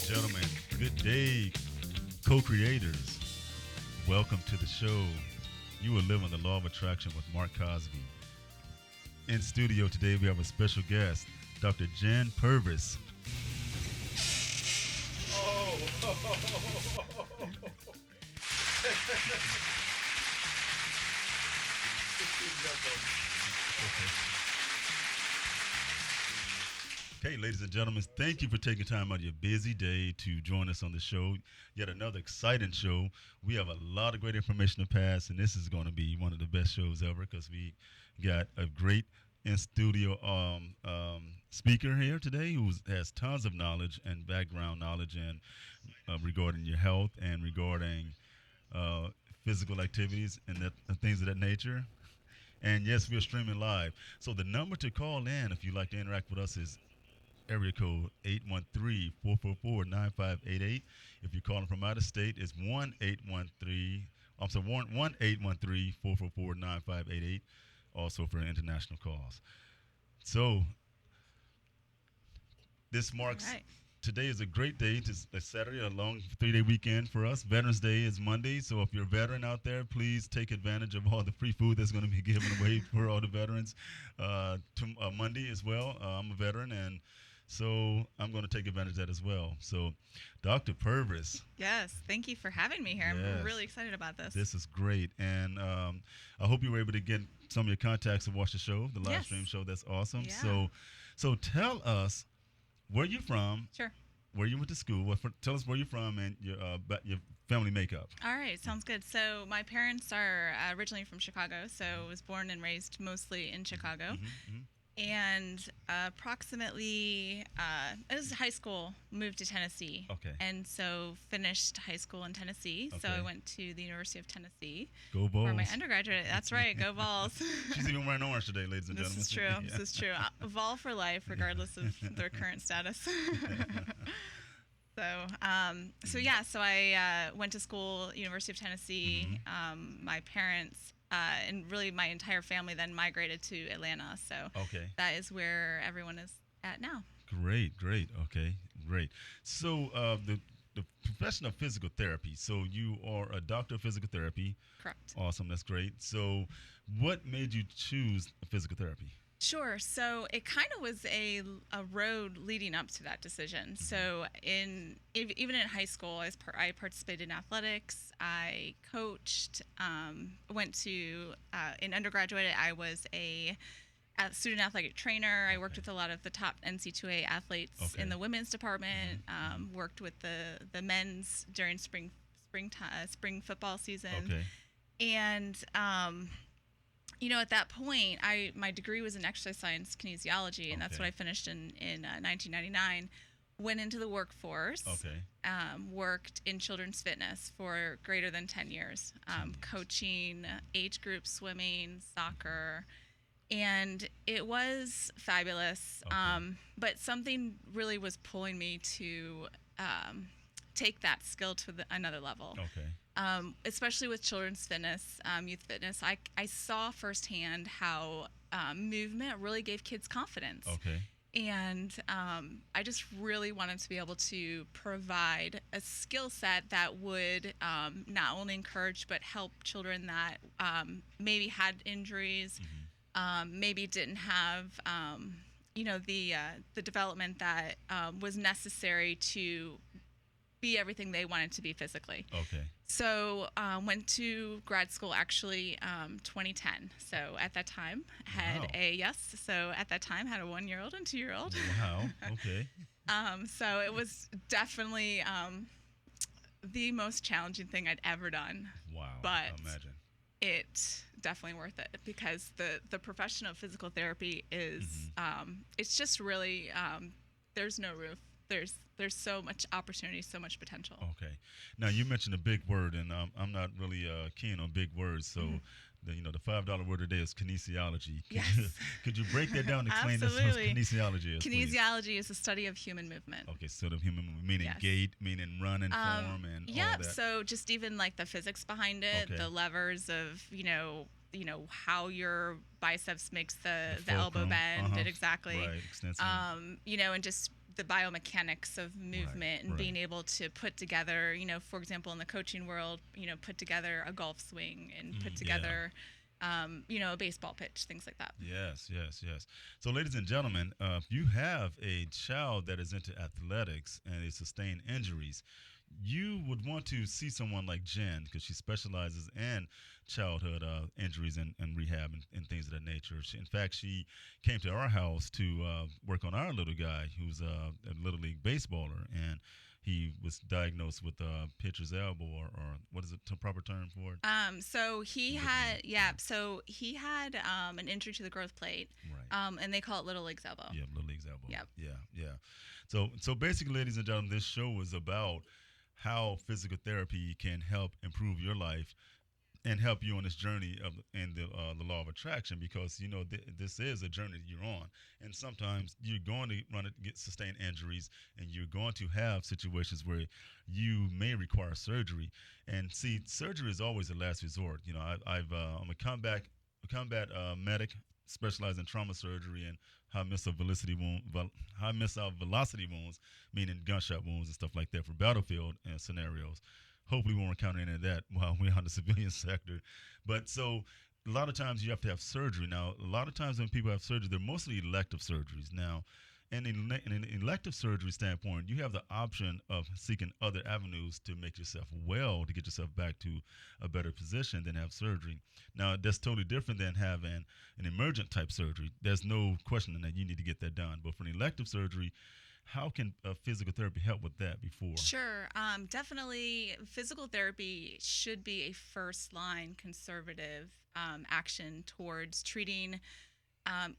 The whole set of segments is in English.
gentlemen, good day, co-creators. Welcome to the show. You are living the law of attraction with Mark Cosby. In studio today, we have a special guest, Dr. Jen Purvis. Okay, ladies and gentlemen, thank you for taking time out of your busy day to join us on the show. Yet another exciting show. We have a lot of great information to pass, and this is going to be one of the best shows ever because we got a great in studio speaker here today who has tons of knowledge and background knowledge and regarding your health and regarding physical activities and things of that nature. And yes, we are streaming live. So the number to call in if you'd like to interact with us is area code 813-444-9588. If you're calling from out of state, it's 1-813-444-9588. Also for international calls. So this marks today is a great day. It's Saturday, a long 3-day weekend for us. Veterans Day is Monday, so if you're a veteran out there, please take advantage of all the free food that's going to be given away for all the veterans Monday as well. I'm a veteran, and so I'm going to take advantage of that as well. So, Dr. Purvis. Yes, thank you for having me here. Yes. I'm really excited about this. This is great, and I hope you were able to get some of your contacts to watch the show, the live stream show. That's awesome. Yeah. So tell us where you're from. Sure. Where you went to school. Tell us where you're from and your family makeup. All right, sounds good. So my parents are originally from Chicago, so I was born and raised mostly in Chicago. Mm-hmm. And approximately, it was high school, moved to Tennessee. Okay. And so finished high school in Tennessee. Okay. So I went to the University of Tennessee. Go Vols. For my undergraduate. That's right, go Vols. She's even wearing orange today, ladies and gentlemen. This is true. Yeah. This is true. Vol for life, regardless of their current status. So I went to school, University of Tennessee. Mm-hmm. My parents and really my entire family then migrated to Atlanta. So that is where everyone is at now. Great. Okay, great. So the profession of physical therapy. So you are a doctor of physical therapy. Correct. Awesome. That's great. So what made you choose physical therapy? Sure. So it kind of was a road leading up to that decision. So even in high school, I participated in athletics. I coached. Went to in undergraduate. I was a student athletic trainer. I worked with a lot of the top NC2A athletes in the women's department. Worked with the men's during spring football season. And at that point, my degree was in exercise science kinesiology, and that's what I finished in 1999. Went into the workforce. Worked in children's fitness for greater than 10 years, coaching age group swimming, soccer, and it was fabulous. But something really was pulling me to take that skill to another level. Especially with children's fitness, youth fitness, I saw firsthand how movement really gave kids confidence. And I just really wanted to be able to provide a skill set that would not only encourage but help children that maybe had injuries, maybe didn't have the development that was necessary to be everything they wanted to be physically. So went to grad school actually 2010. So at that time had a 1-year-old and 2-year-old. Wow. Okay. So it was definitely the most challenging thing I'd ever done. Wow. But imagine. It definitely worth it because the profession of physical therapy is it's just really there's no roof. There's so much opportunity, so much potential. Now you mentioned a big word, and I'm not really keen on big words. So, the $5 word today is kinesiology. Could you break that down and explain this what kinesiology is? Kinesiology is the study of human movement. Study of human movement, meaning gait, meaning run and form, and all that. So just even like the physics behind it, the levers of how your biceps makes the elbow bend, exactly. Right, extensive. And just the biomechanics of movement and right. being able to put together, for example, in the coaching world, put together a golf swing and put Yeah. together, a baseball pitch, things like that. Yes, yes, yes. So, ladies and gentlemen, if you have a child that is into athletics and they sustain injuries, you would want to see someone like Jen because she specializes in childhood injuries and rehab and things of that nature. In fact, she came to our house to work on our little guy who's a little league baseballer, and he was diagnosed with pitcher's elbow, or what is the proper term for it? So he had, so he had an injury to the growth plate, Right. and they call it little league's elbow. Yeah, little league's elbow. Yep. Yeah, yeah. So basically, ladies and gentlemen, this show is about how physical therapy can help improve your life and help you on this journey of in the law of attraction, because this is a journey that you're on, and sometimes you're going to get sustain injuries, and you're going to have situations where you may require surgery. And see, surgery is always the last resort. I'm a combat medic specialized in trauma surgery and high missile velocity wounds, meaning gunshot wounds and stuff like that for battlefield scenarios. Hopefully, we won't encounter any of that while we're on the civilian sector. But so a lot of times you have to have surgery. Now, a lot of times when people have surgery, they're mostly elective surgeries. Now, in an elective surgery standpoint, you have the option of seeking other avenues to make yourself well, to get yourself back to a better position than have surgery. Now, that's totally different than having an emergent type surgery. There's no question that you need to get that done. But for an elective surgery, how can physical therapy help with that before? Sure. Definitely, physical therapy should be a first line conservative action towards treating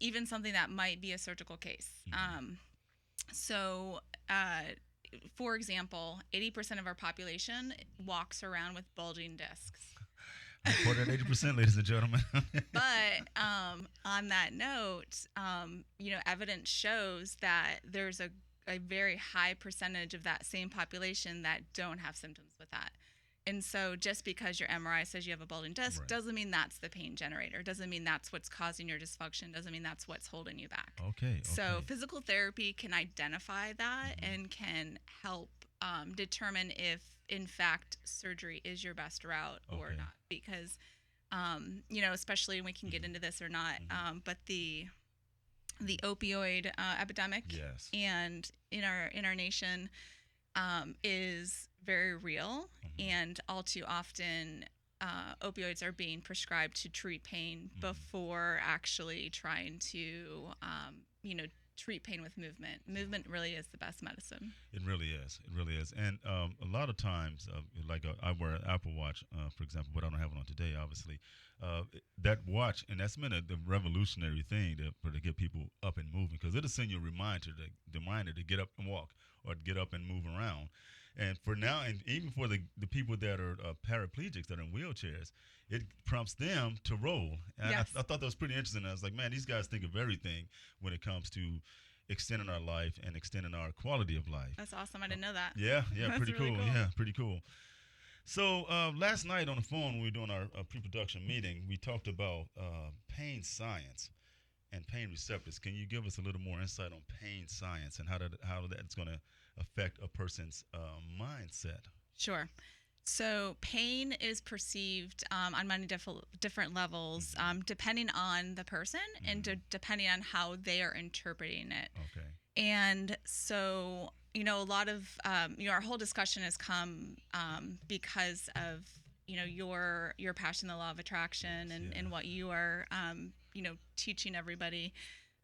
even something that might be a surgical case. So, for example, 80% of our population walks around with bulging discs. More than 80%, ladies and gentlemen. But on that note, evidence shows that there's a very high percentage of that same population that don't have symptoms with that. And so just because your MRI says you have a bulging disc doesn't mean that's the pain generator, doesn't mean that's what's causing your dysfunction, doesn't mean that's what's holding you back. Okay. So physical therapy can identify that and can help determine if, in fact, surgery is your best route or not. Because, especially, and we can get into this or not, but the opioid epidemic and in our nation is very real, and all too often opioids are being prescribed to treat pain before actually trying to treat pain with movement. Movement really is the best medicine. It really is. It really is. And a lot of times, I wear an Apple Watch, for example, but I don't have it on today, obviously. That watch, and that's been a revolutionary thing to get people up and moving, because it'll send you a reminder to get up and walk or get up and move around. And for now, and even for the people that are paraplegics that are in wheelchairs, it prompts them to roll. And I thought that was pretty interesting. I was like, man, these guys think of everything when it comes to extending our life and extending our quality of life. That's awesome. I didn't know that. Yeah, pretty really cool. Yeah, pretty cool. So last night on the phone, when we were doing our pre-production meeting, we talked about pain science and pain receptors. Can you give us a little more insight on pain science and how that's going to affect a person's mindset? Sure. So pain is perceived on many different levels, depending on the person and depending on how they are interpreting it. Okay. And so, a lot of, our whole discussion has come because of, your passion, the law of attraction, and what you are, teaching everybody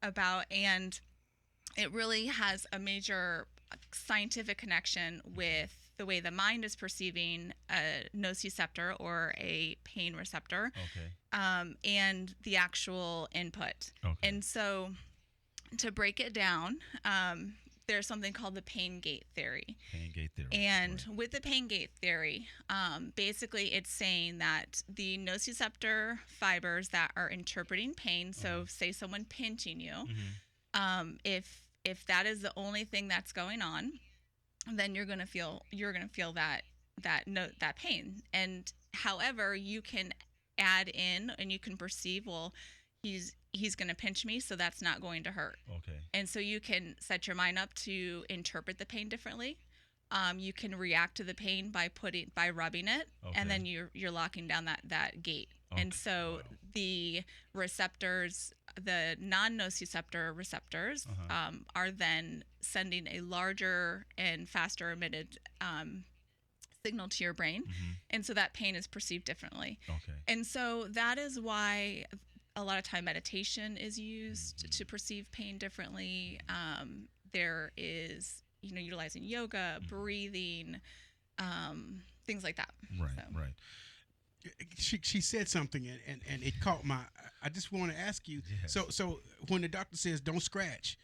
about. And it really has a major scientific connection with the way the mind is perceiving a nociceptor or a pain receptor, and the actual input. Okay. And so to break it down, there's something called the pain gate theory. Pain gate theory. And with the pain gate theory, basically it's saying that the nociceptor fibers that are interpreting pain, so say someone pinching you, if that is the only thing that's going on, then you're gonna feel that pain. And however, you can add in and you can perceive, well, he's going to pinch me, so that's not going to hurt. Okay. And so you can set your mind up to interpret the pain differently. You can react to the pain by rubbing it, Okay. and then you're locking down that gate. Okay. And so Wow. the receptors, the non-nociceptor receptors, are then sending a larger and faster emitted signal to your brain, and so that pain is perceived differently. Okay. And so that is why a lot of time meditation is used to perceive pain differently. There is, utilizing yoga, breathing, things like that. Right. So. Right. She said something and it caught my. I just want to ask you. Yes. So when the doctor says don't scratch,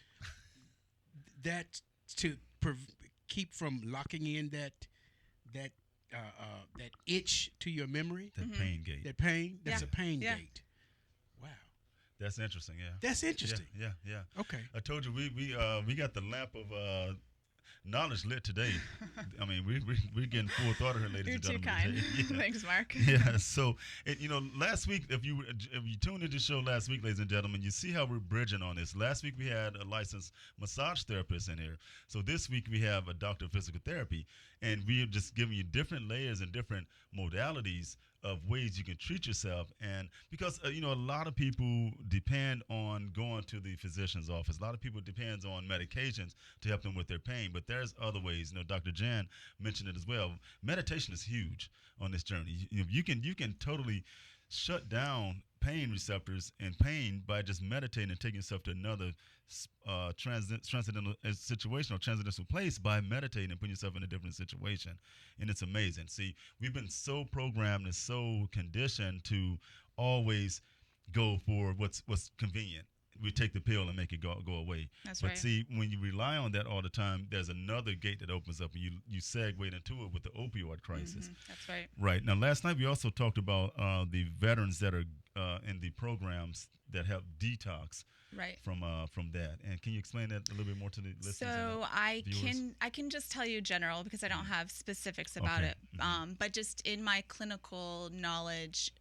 that to keep from locking in that itch to your memory, That pain gate. that pain. That's Yeah. a pain Yeah. gate. Wow, That's interesting. Yeah. that's interesting. Yeah. Okay. I told you we got the lamp of knowledge lit today. I mean, we're getting full thought here, ladies You're and too gentlemen. kind. Yeah. Thanks, Mark. Yeah. So, last week, if you tuned into the show last week, ladies and gentlemen, you see how we're bridging on this. Last week we had a licensed massage therapist in here. So this week we have a doctor of physical therapy, and we're just giving you different layers and different modalities of ways you can treat yourself. And because a lot of people depend on going to the physician's office. A lot of people depends on medications to help them with their pain, but there's other ways. Dr. Jan mentioned it as well. Meditation is huge on this journey. You can totally shut down pain receptors and pain by just meditating and taking yourself to another transcendental situation or transcendental place by meditating and putting yourself in a different situation. And it's amazing. See, we've been so programmed and so conditioned to always go for what's convenient. We take the pill and make it go away. That's but right. see, when you rely on that all the time, there's another gate that opens up, and you segue into it with the opioid crisis. That's right. Right. Now, last night we also talked about the veterans that are in the programs that help detox Right. from that. And can you explain that a little bit more to the listeners? So and the viewers? I can just tell you general because I don't have specifics about Okay. it. But just in my clinical knowledge,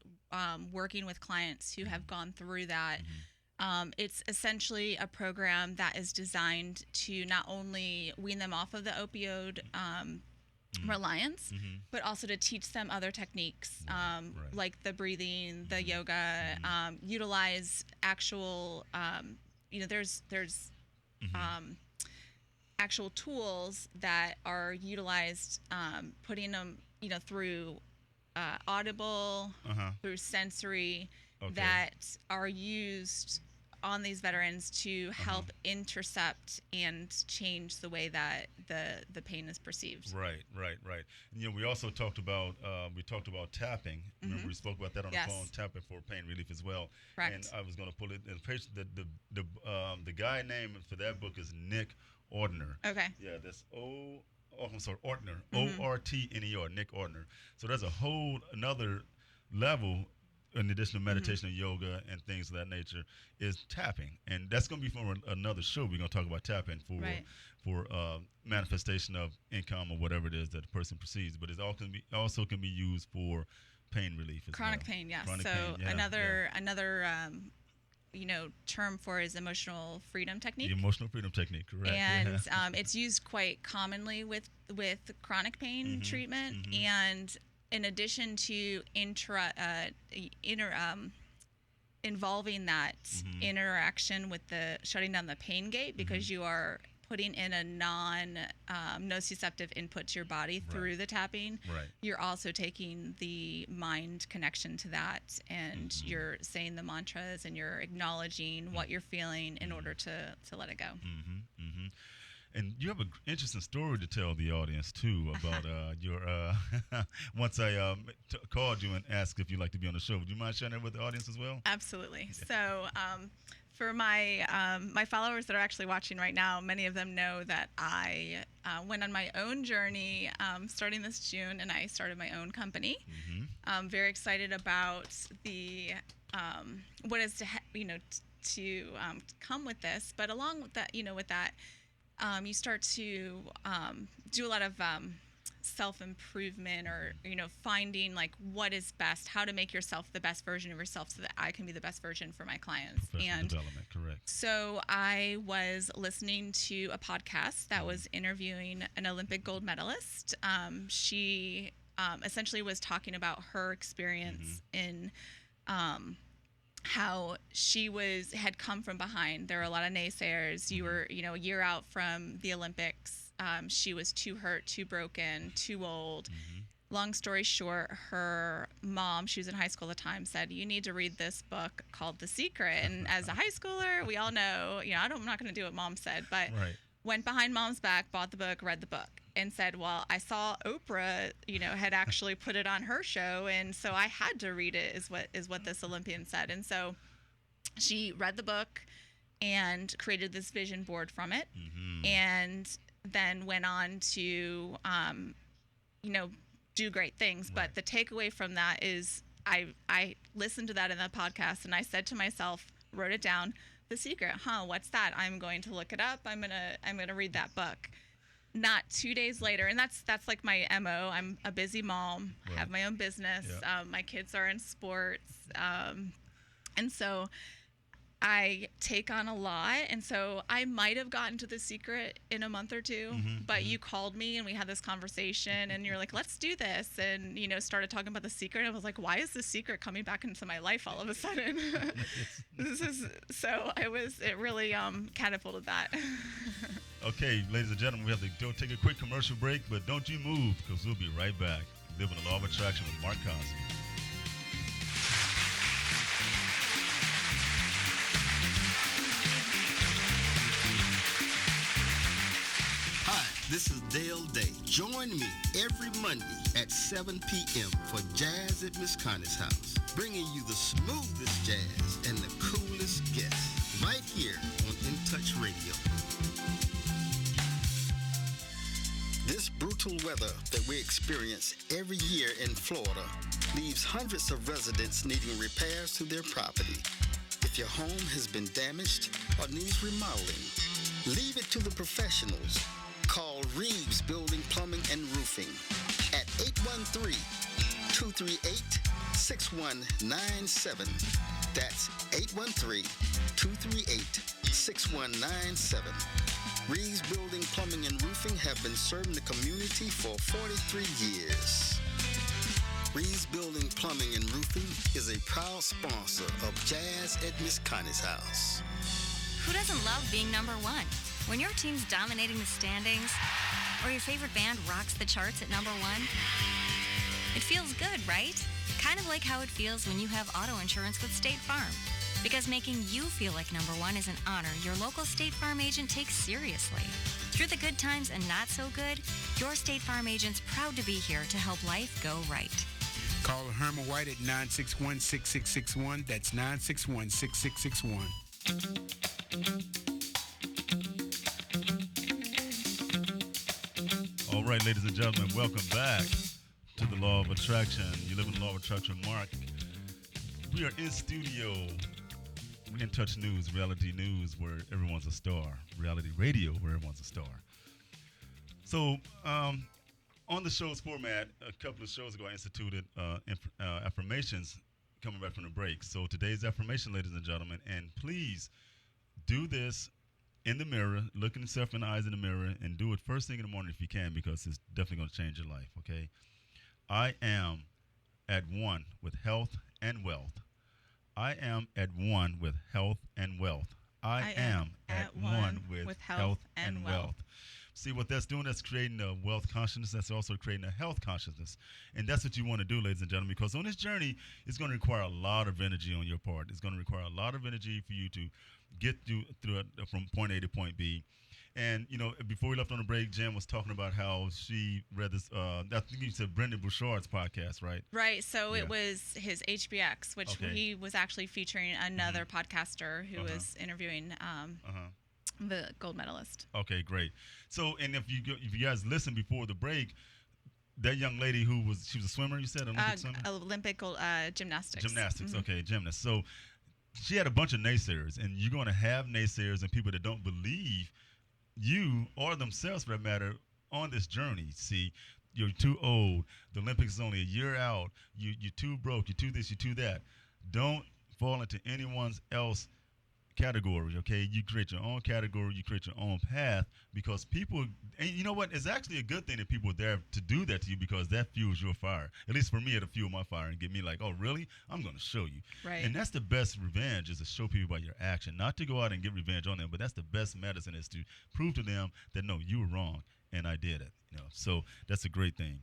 working with clients who have gone through that, it's essentially a program that is designed to not only wean them off of the opioid reliance, but also to teach them other techniques, Right. like the breathing, the yoga, utilize actual, there's actual tools that are utilized, putting them, through audible, through sensory, Okay. that are used on these veterans to help intercept and change the way that the pain is perceived. Right. We also talked about tapping. Remember, we spoke about that on Yes. the phone, tapping for pain relief as well. Correct. And I was going to pull it. The guy name for that book is Nick Ordner. Okay. Yeah, that's I'm sorry, Ortner, Ortner, Nick Ordner. So there's a whole another level in addition to meditation and yoga and things of that nature is tapping, and that's going to be for another show. We're going to talk about tapping for manifestation of income or whatever it is that the person perceives, but it also can be used for pain relief as Chronic well. pain, yes. Chronic So pain, yeah, another term for is emotional freedom technique. the emotional freedom technique, correct? And yeah. it's used quite commonly with chronic pain treatment. And in addition to involving that interaction with the shutting down the pain gate, because you are putting in a nociceptive input to your body through the tapping, Right. you're also taking the mind connection to that, and you're saying the mantras, and you're acknowledging what you're feeling in order to let it go. And you have an interesting story to tell the audience too about your. Once I called you and asked if you'd like to be on the show, would you mind sharing that with the audience as well? Absolutely. So, for my my followers that are actually watching right now, many of them know that I went on my own journey starting this June, and I started my own company. I'm very excited about the what is to come with this, but along with that, you start to do a lot of self-improvement, or finding like what is best, how to make yourself the best version of yourself so that I can be the best version for my clients. Professional And development, correct. so I was listening to a podcast that was interviewing an Olympic gold medalist. She essentially was talking about her experience in how she had come from behind. There were a lot of naysayers. You were, a year out from the Olympics. She was too hurt, too broken, too old. Long story short, her mom, she was in high school at the time, said, you need to read this book called The Secret. And as a high schooler, we all know, I'm not going to do what mom said, but went behind mom's back, bought the book, read the book, and said, well, I saw Oprah, had actually put it on her show, and so I had to read it, is what this Olympian said. And so she read the book and created this vision board from it, and then went on to, do great things. But the takeaway from that is I listened to that in the podcast, and I said to myself, wrote it down, The Secret, what's that? I'm going to look it up. I'm gonna read that book. Not 2 days later, and that's like my MO. I'm a busy mom, have my own business. My kids are in sports, and so I take on a lot. And so I might have gotten to The Secret in a month or two, but you called me and we had this conversation, and you're like, let's do this, and started talking about The Secret. I was like, why is The Secret coming back into my life all of a sudden? It really catapulted that. Okay, ladies and gentlemen, we have to go take a quick commercial break, but don't you move, because we'll be right back. Living the Law of Attraction with Mark Cosby. Hi, this is Dale Day. Join me every Monday at 7 p.m. for Jazz at Miss Connie's house, bringing you the smoothest jazz and the coolest guests right here on In Touch Radio. This brutal weather that we experience every year in Florida leaves hundreds of residents needing repairs to their property. If your home has been damaged or needs remodeling, leave it to the professionals. Call Reeves Building, Plumbing, and Roofing at 813-238-6197. That's 813-238-6197. Reeves Building, Plumbing, and Roofing have been serving the community for 43 years. Reeves Building, Plumbing, and Roofing is a proud sponsor of Jazz at Miss Connie's house. Who doesn't love being number one? When your team's dominating the standings, or your favorite band rocks the charts at number one, it feels good, right? Kind of like how it feels when you have auto insurance with State Farm. Because making you feel like number one is an honor your local State Farm agent takes seriously. Through the good times and not so good, your State Farm agent's proud to be here to help life go right. Call Herman White at 961-6661. That's 961-6661. All right, ladies and gentlemen, welcome back to the Law of Attraction. You live in the Law of Attraction, Mark. We are in studio. We're In Touch News, reality news where everyone's a star. Reality radio where everyone's a star. So, on the show's format, a couple of shows ago, I instituted affirmations coming back from the break. So today's affirmation, ladies and gentlemen, and please do this in the mirror, looking yourself in the eyes in the mirror, and do it first thing in the morning if you can, because it's definitely going to change your life, okay? I am at one with health and wealth. I am at one with health and wealth. I am at one with health and wealth. See what that's doing? That's creating a wealth consciousness. That's also creating a health consciousness. And that's what you want to do, ladies and gentlemen, because on this journey, it's going to require a lot of energy on your part. It's going to require a lot of energy for you to get through it from point A to point B. And, before we left on the break, Jen was talking about how she read this, I think you said Brendan Bouchard's podcast, right? Right. So it was his HBX, which he was actually featuring another podcaster who was interviewing the gold medalist. Okay, great. So, and if you guys listened before the break, that young lady she was a swimmer, you said? Olympic swimmer? Olympic gold, gymnastics. Gymnastics, okay, gymnast. So she had a bunch of naysayers, and you're going to have naysayers and people that don't believe you or themselves, for that matter, on this journey. See, you're too old. The Olympics is only a year out. You're too broke. You're too this. You're too that. Don't fall into anyone else category. Okay, you create your own category. You create your own path because people. And you know what? It's actually a good thing that people are there to do that to you because that fuels your fire. At least for me, it'll fuel my fire and get me like, oh, really? I'm going to show you. Right. And that's the best revenge is to show people by your action, not to go out and get revenge on them. But that's the best medicine is to prove to them that no, you were wrong and I did it. So that's a great thing.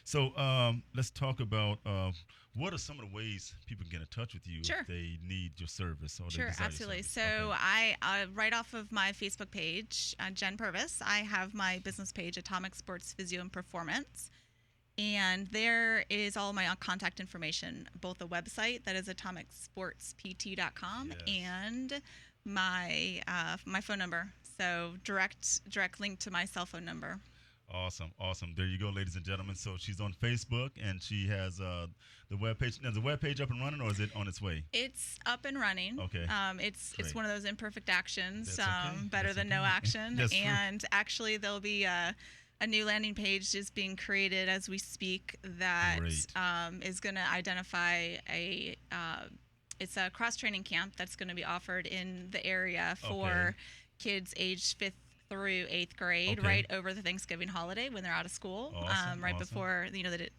So let's talk about what are some of the ways people can get in touch with you Sure. if they need your service or they Sure, desire your absolutely. service? So Okay. I right off of my Facebook page, Jen Purvis, I have my business page, Atomic Sports Physio and Performance. And there is all my contact information, both the website that is atomicsportspt.com Yes. and my phone number. So direct link to my cell phone number. Awesome. There you go, ladies and gentlemen. So she's on Facebook and she has the webpage. Now, is the webpage up and running or is it on its way? It's up and running. Okay. It's Great. one of those imperfect actions. That's okay. Better That's than no okay. action. That's true. And actually, there'll be a new landing page just being created as we speak that Great. is going to identify it's a cross training camp that's going to be offered in the area for Okay. kids aged 5th through 8th grade, Okay. right over the Thanksgiving holiday when they're out of school, Awesome, right awesome. before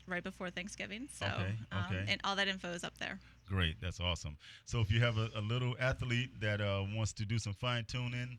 right before Thanksgiving. So, Okay. and all that info is up there. Great. That's awesome. So if you have a little athlete that wants to do some fine tuning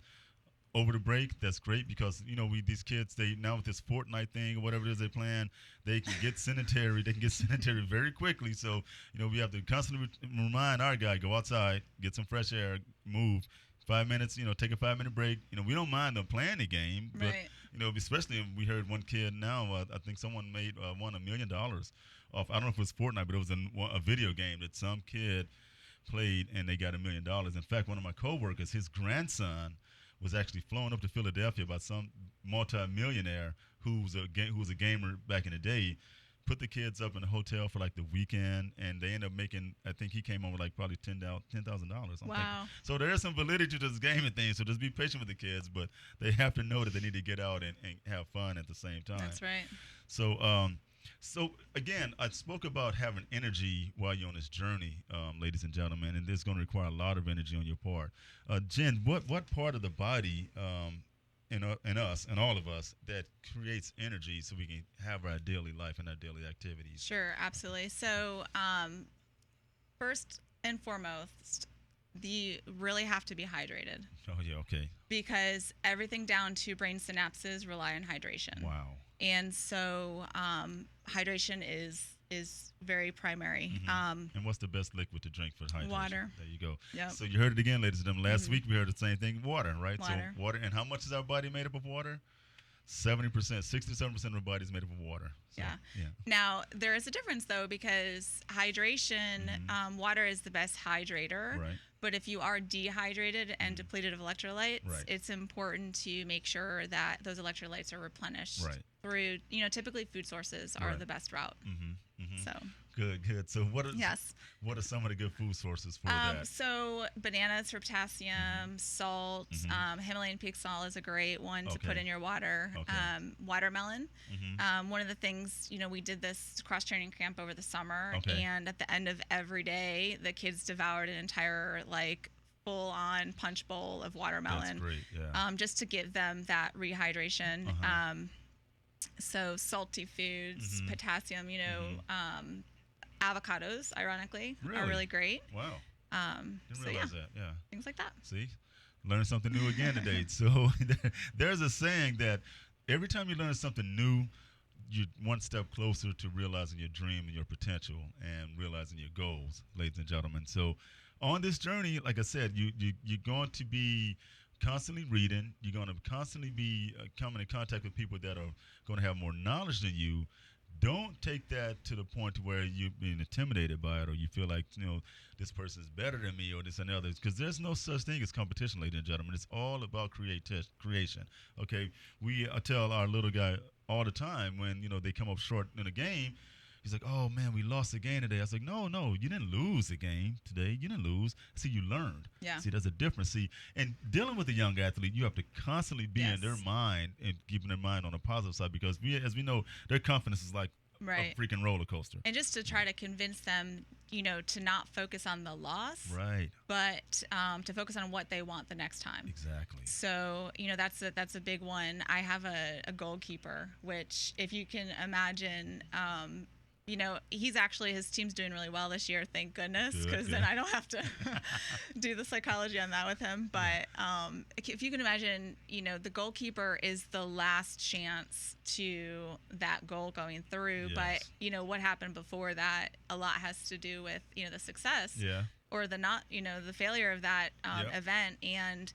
over the break, that's great because these kids they now with this Fortnite thing or whatever it is they playing, they can get sedentary. They can get sedentary very quickly. So we have to constantly remind our guy go outside, get some fresh air, move. 5 minutes, take a 5-minute break. We don't mind them playing the game, but Right. Especially if we heard one kid now. I think someone won $1 million off. I don't know if it was Fortnite, but it was a video game that some kid played, and they got $1 million. In fact, one of my coworkers, his grandson, was actually flown up to Philadelphia by some multi-millionaire who was a gamer back in the day. Put the kids up in a hotel for like the weekend, and they end up making. I think he came home with like probably $10,000. Wow. So there is some validity to this gaming thing. So just be patient with the kids, but they have to know that they need to get out and have fun at the same time. That's right. So again, I spoke about having energy while you're on this journey, ladies and gentlemen, and it's going to require a lot of energy on your part. Jen, what part of the body? In us and all of us that creates energy so we can have our daily life and our daily activities. Sure, absolutely. So, first and foremost, you really have to be hydrated Oh yeah, okay. because everything down to brain synapses rely on hydration. Wow. And so, hydration is very primary. And what's the best liquid to drink for hydration? Water. There you go. Yep. So you heard it again, ladies and gentlemen. Last week we heard the same thing, water, right? Water. So water. And how much is our body made up of water? 70%, 67% of our body is made up of water. So, Yeah. Now, there is a difference, though, because hydration, water is the best hydrator. Right. But if you are dehydrated and depleted of electrolytes, Right. it's important to make sure that those electrolytes are replenished Right. through, typically food sources are Right. the best route. So, Good. So what yes. are some of the good food sources for that? So bananas for potassium, salt, Himalayan pink salt is a great one to put Okay. in your water. Okay. Watermelon. One of the things, we did this cross training camp over the summer, Okay. and at the end of every day, the kids devoured an entire full on punch bowl of watermelon. That's great. Yeah. Just to give them that rehydration. So salty foods, potassium, avocados, ironically, are Really? really great. Wow. Didn't So realize that. Yeah. things like that. See, learn something new again today. So there's a saying that every time you learn something new, you're one step closer to realizing your dream and your potential and realizing your goals, ladies and gentlemen. So on this journey, like I said, you're going to be constantly reading. You're going to constantly be coming in contact with people that are going to have more knowledge than you. Don't take that to the point to where you're being intimidated by it or you feel like, this person's better than me or this and the other. Because there's no such thing as competition, ladies and gentlemen. It's all about creation. Okay? I tell our little guy all the time when, they come up short in a game, He's like, oh man, we lost the game today. I was like, no, you didn't lose the game today. You didn't lose. See, you learned. Yeah. See, there's a difference. See, and dealing with a young athlete, you have to constantly be in their mind and keeping their mind on the positive side, because as we know, their confidence is like Right. a freaking roller coaster. And just to try to convince them, to not focus on the loss, Right. but to focus on what they want the next time. Exactly. So, that's a big one. I have a goalkeeper, which, if you can imagine, his team's doing really well this year, thank goodness, because then I don't have to do the psychology on that with him. But if you can imagine, the goalkeeper is the last chance to that goal going through. Yes. But, what happened before that, a lot has to do with, the success Yeah. or the the failure of that Yep. event. And,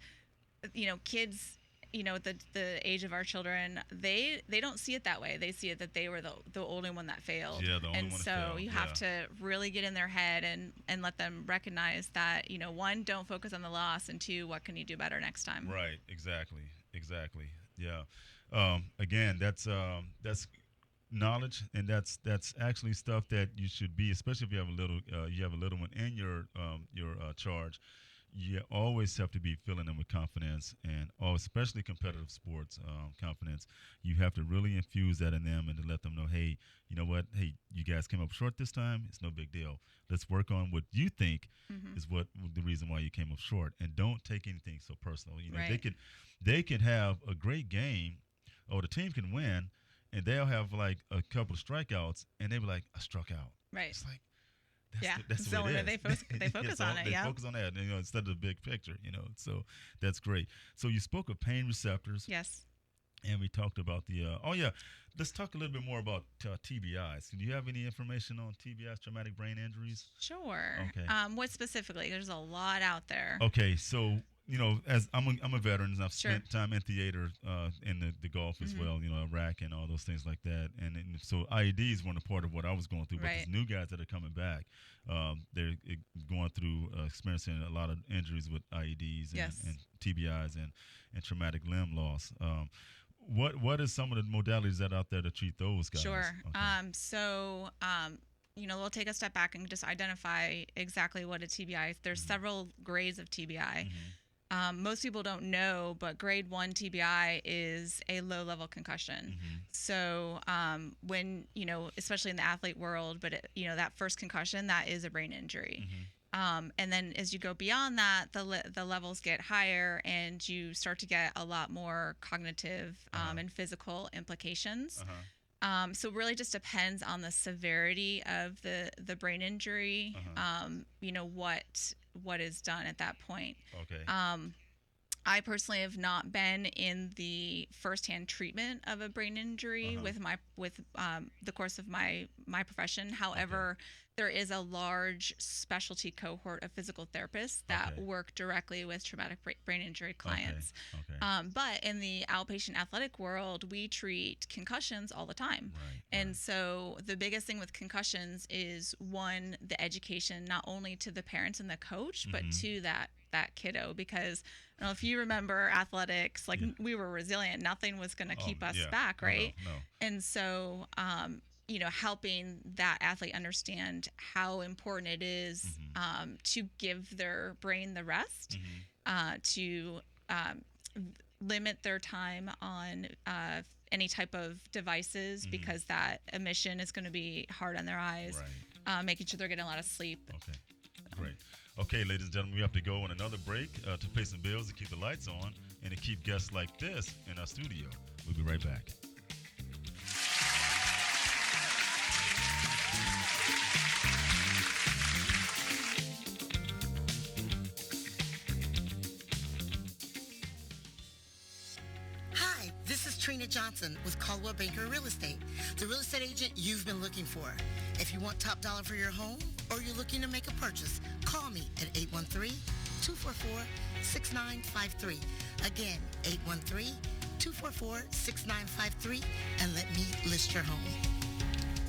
kids, at the age of our children, they don't see it that way. They see it that they were the only one that failed. Yeah, the only and one that so failed, you have to really get in their head and let them recognize that, one, don't focus on the loss, and two, what can you do better next time? Right. Exactly. Yeah. Again, that's knowledge, and that's actually stuff that you should be, especially if you have a little one in your charge. You always have to be filling them with confidence, and especially competitive sports confidence. You have to really infuse that in them and to let them know, hey, you know what? Hey, you guys came up short this time. It's no big deal. Let's work on what you think is what the reason why you came up short, and don't take anything so personal. Right. They can have a great game, or the team can win, and they'll have like a couple of strikeouts, and they be like, I struck out. Right. It's like, Yeah. that's So what it is. they focus on it. They Yeah. focus on that, instead of the big picture. So that's great. So you spoke of pain receptors, Yes. and we talked about the. Let's talk a little bit more about TBIs. Do you have any information on TBIs, traumatic brain injuries? Sure. Okay. What specifically? There's a lot out there. Okay, so as I'm a veteran, and I've Sure. spent time in theater, in the Gulf as well, Iraq and all those things like that, and so IEDs weren't a part of what I was going through. But Right. these new guys that are coming back, they're going through experiencing a lot of injuries with IEDs and, Yes. and TBIs and traumatic limb loss. What is some of the modalities that are out there to treat those guys? Sure. Okay. We'll take a step back and just identify exactly what a TBI is. There's several grades of TBI. Most people don't know, but grade 1 TBI is a low-level concussion. So when, especially in the athlete world, but that first concussion, that is a brain injury. And then as you go beyond that, the levels get higher, and you start to get a lot more cognitive and physical implications. So it really just depends on the severity of the brain injury, what is done at that point. Okay. I personally have not been in the firsthand treatment of a brain injury with the course of my profession. However, there is a large specialty cohort of physical therapists that work directly with traumatic brain injury clients. Okay. But in the outpatient athletic world, we treat concussions all the time. Right. And so the biggest thing with concussions is, one, the education, not only to the parents and the coach, but to that kiddo. Because I don't know if you remember athletics, like we were resilient. Nothing was going to keep us back, right? No. And so, helping that athlete understand how important it is to give their brain the rest, to limit their time on any type of devices, because that emission is going to be hard on their eyes, making sure they're getting a lot of sleep. Okay, great. Okay, ladies and gentlemen, we have to go on another break to pay some bills, to keep the lights on, and to keep guests like this in our studio. We'll be right back. Hi, this is Trina Johnson with Caldwell Banker Real Estate, the real estate agent you've been looking for. If you want top dollar for your home or you're looking to make a purchase, call me at 813-244-6953. Again, 813-244-6953, and let me list your home.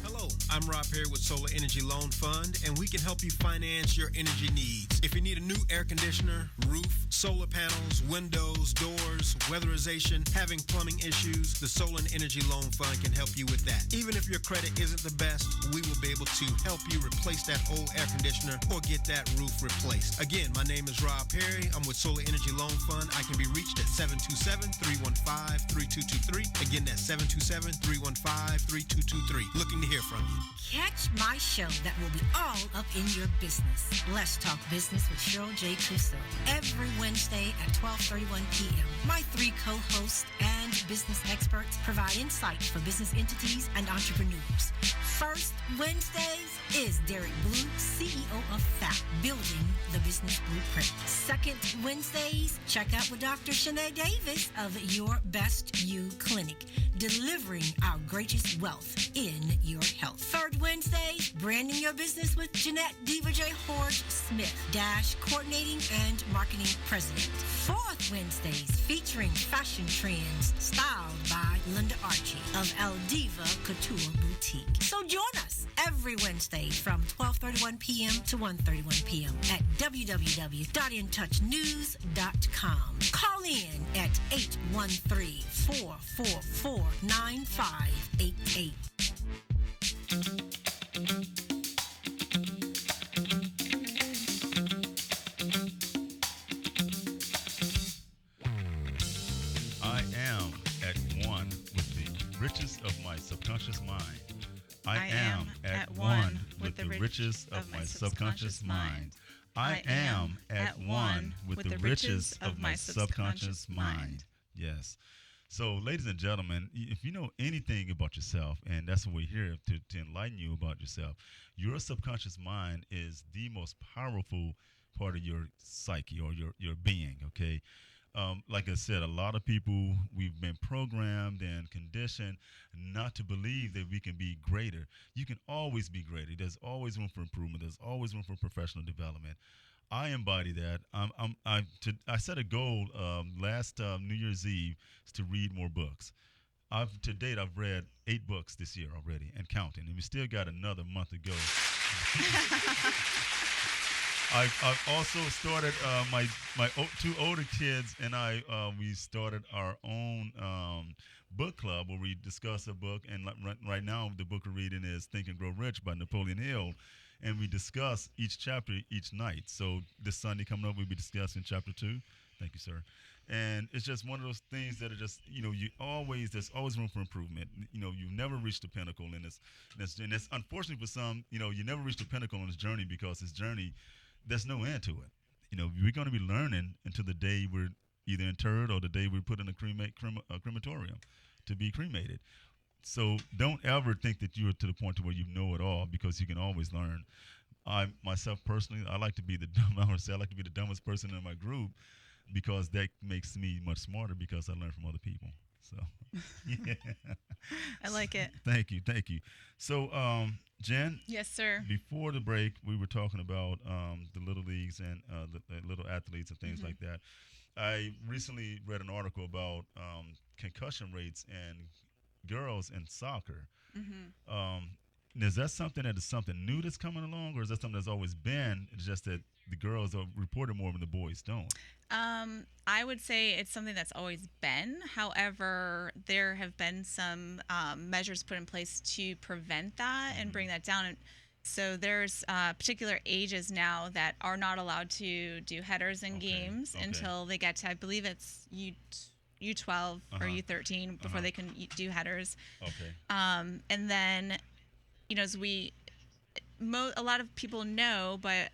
Hello, I'm Rob Perry with Solar Energy Loan Fund, and we can help you finance your energy needs. If you need a new air conditioner, roof, solar panels, windows, doors, weatherization, having plumbing issues, the Solar and Energy Loan Fund can help you with that. Even if your credit isn't the best, we will be able to help you replace that old air conditioner or get that roof replaced. Again, my name is Rob Perry. I'm with Solar Energy Loan Fund. I can be reached at 727-315-3223. Again, that's 727-315-3223. Looking to hear from you. Catch my show that will be all up in your business. Let's Talk Business with Cheryl J. Crusoe. Every Wednesday at 12:31 p.m. My 3 co-hosts and business experts provide insight for business entities and entrepreneurs. First Wednesdays is Derek Blue, CEO of FAP, Building the Business Blueprint. Second Wednesdays, check out with Dr. Shanae Davis of Your Best You Clinic, delivering our greatest wealth in your health. Third Wednesdays, branding your business with Jeanette Diva J. Horge Smith, Coordinating and Marketing President. Fourth Wednesdays, featuring fashion trends styled by Linda Archie of El Diva Couture Boutique. So join us every Wednesday from 12:31 p.m. to 1:31 p.m. at www.intouchnews.com. Call in at 813-444-9588. I am at one with the riches of my subconscious mind. I am at one with the riches of my subconscious mind. I am at one with the riches of my subconscious mind. Yes. So, ladies and gentlemen, if you know anything about yourself, and that's what we're here to enlighten you about yourself, your subconscious mind is the most powerful part of your psyche or your being, okay? Like I said, a lot of people, we've been programmed and conditioned not to believe that we can be greater. You can always be greater. There's always room for improvement. There's always room for professional development. I embody that. I set a goal last New Year's Eve is to read more books. To date, I've read 8 books this year already and counting, and we still got another month to go. I've also started my 2 older kids and we started our own book club where we discuss a book, and right now the book we're reading is Think and Grow Rich by Napoleon Hill, and we discuss each chapter each night. So this Sunday coming up, we'll be discussing chapter 2. Thank you, sir. And it's just one of those things that are just, there's always room for improvement. You've never reached the pinnacle, and it's unfortunate for some, you never reach the pinnacle on this journey, because this journey, there's no end to it. We're going to be learning until the day we're either interred or the day we're put in a crematorium to be cremated. So don't ever think that you're to the point to where you know it all, because you can always learn. Myself personally, I like to be the dumbest person in my group, because that makes me much smarter, because I learn from other people. So, yeah. I like it. Thank you. So, Jen? Yes, sir. Before the break, we were talking about the little leagues and the little athletes and things like that. I recently read an article about concussion rates and girls in soccer. Is that something new that's coming along, or is that something that's always been? It's just that the girls are reported more than the boys don't. I would say it's something that's always been. However, there have been some measures put in place to prevent that and bring that down. And so there's particular ages now that are not allowed to do headers in games until they get to, I believe it's U12 or U13 before they can do headers. And then, as a lot of people know, but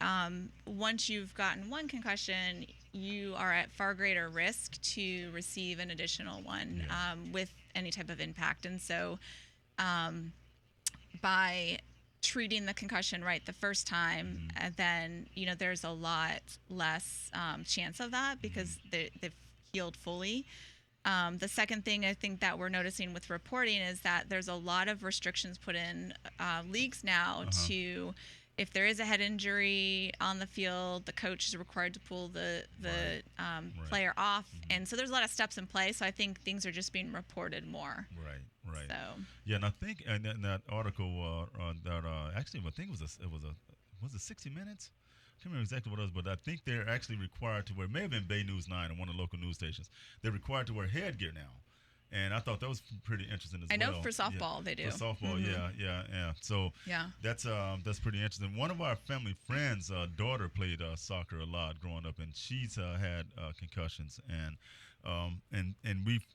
once you've gotten one concussion, you are at far greater risk to receive an additional one with any type of impact. And so by treating the concussion right the first time, then, there's a lot less chance of that, because they've healed fully. The second thing I think that we're noticing with reporting is that there's a lot of restrictions put in leagues now to, if there is a head injury on the field, the coach is required to pull the player off. And so there's a lot of steps in place. So I think things are just being reported more. Right. So. Yeah, and I think in that article actually, I think was it 60 Minutes? can't remember exactly what it was, but I think they're actually required to wear. It may have been Bay News 9 or one of the local news stations. They're required to wear headgear now, and I thought that was pretty interesting as well. I know for softball they do. For softball, yeah. So that's pretty interesting. One of our family friends' daughter played soccer a lot growing up, and she's had concussions, and we've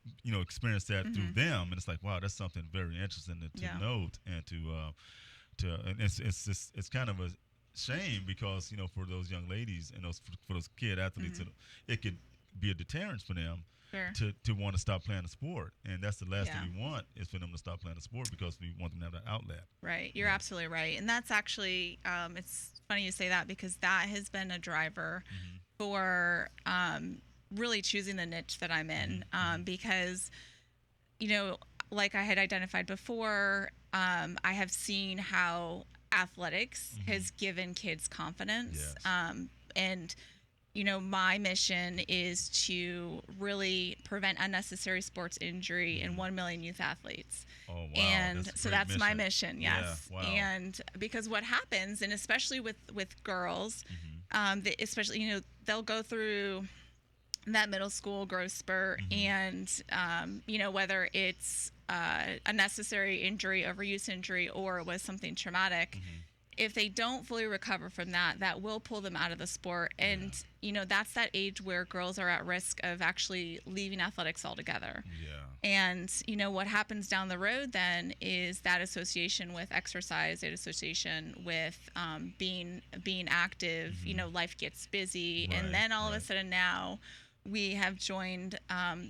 experienced that through them, and it's like, wow, that's something very interesting to note, and and it's kind of a shame because for those young ladies and for those kid athletes, it could be a deterrent for them. Sure. To want to stop playing a sport, and that's the last thing we want is for them to stop playing a sport because we want them to have that outlet. Right, you're absolutely right, and that's actually it's funny you say that because that has been a driver for really choosing the niche that I'm in because like I had identified before, I have seen how athletics has given kids confidence, and my mission is to really prevent unnecessary sports injury in 1 million youth athletes. Oh, wow. And so that's my mission, yes. Yeah, wow. And because what happens, and especially with girls, especially, they'll go through that middle school growth spurt, and, whether it's a necessary injury, overuse injury, or it was something traumatic, if they don't fully recover from that, that will pull them out of the sport. And, that's that age where girls are at risk of actually leaving athletics altogether. Yeah. And, what happens down the road then is that association with exercise, that association with being active, life gets busy. Right, and then all of a sudden now we have joined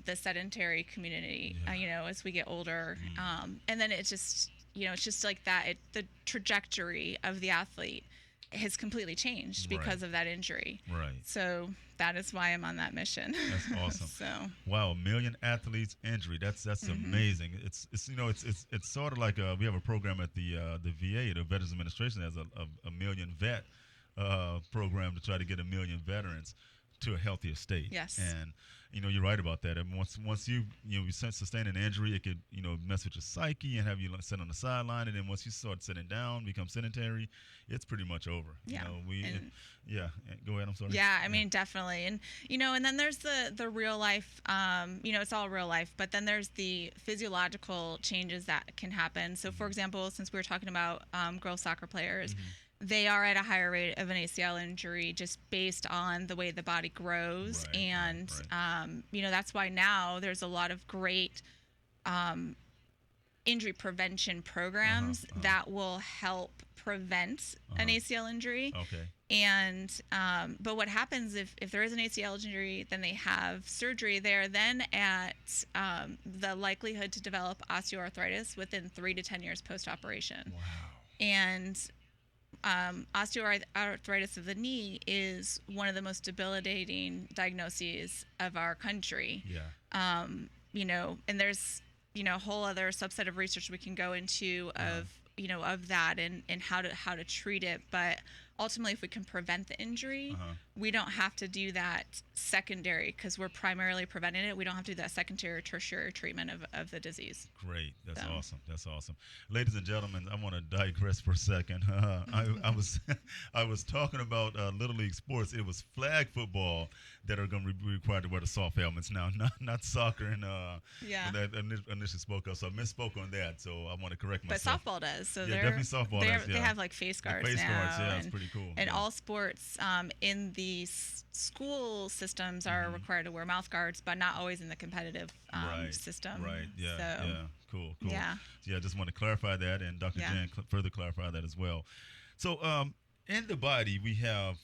the sedentary community, as we get older. And then it's just like that. The trajectory of the athlete has completely changed because of that injury. Right. So that is why I'm on that mission. That's awesome. So wow, 1 million athletes injury. That's amazing. It's sort of like we have a program at the VA, the Veterans Administration has a million vet program to try to get 1 million veterans to a healthier state. Yes. And you're right about that. And once you sustain an injury, it could mess with your psyche and have you sit on the sideline. And then once you start sitting down, become sedentary, it's pretty much over. Yeah. Go ahead. I'm sorry. Yeah, I mean definitely. And and then there's the real life. It's all real life, but then there's the physiological changes that can happen. So for example, since we were talking about girl soccer players. They are at a higher rate of an ACL injury just based on the way the body grows. That's why now there's a lot of great injury prevention programs that will help prevent an ACL injury. Okay. And but what happens if there is an ACL injury, then they have surgery, they're then at the likelihood to develop osteoarthritis within 3 to 10 years post-operation. Wow. And osteoarthritis of the knee is one of the most debilitating diagnoses of our country. Yeah. And there's a whole other subset of research we can go into of that and how to treat it. But ultimately, if we can prevent the injury, we don't have to do that secondary because we're primarily preventing it. We don't have to do that secondary or tertiary treatment of the disease. Great. That's awesome. That's awesome. Ladies and gentlemen, I want to digress for a second. I was talking about Little League sports. It was flag football that are going to be required to wear the soft helmets now, not soccer and that initially spoke of. So I misspoke on that. So I want to correct myself. But softball does. So definitely softball does. They have like face guards face now. Guards, yeah, it's pretty cool. And all sports in the school systems are required to wear mouth guards, but not always in the competitive system. Right. Yeah. So, yeah. Cool. Yeah. So, I just want to clarify that, and Dr. Jen further clarify that as well. So, in the body, we have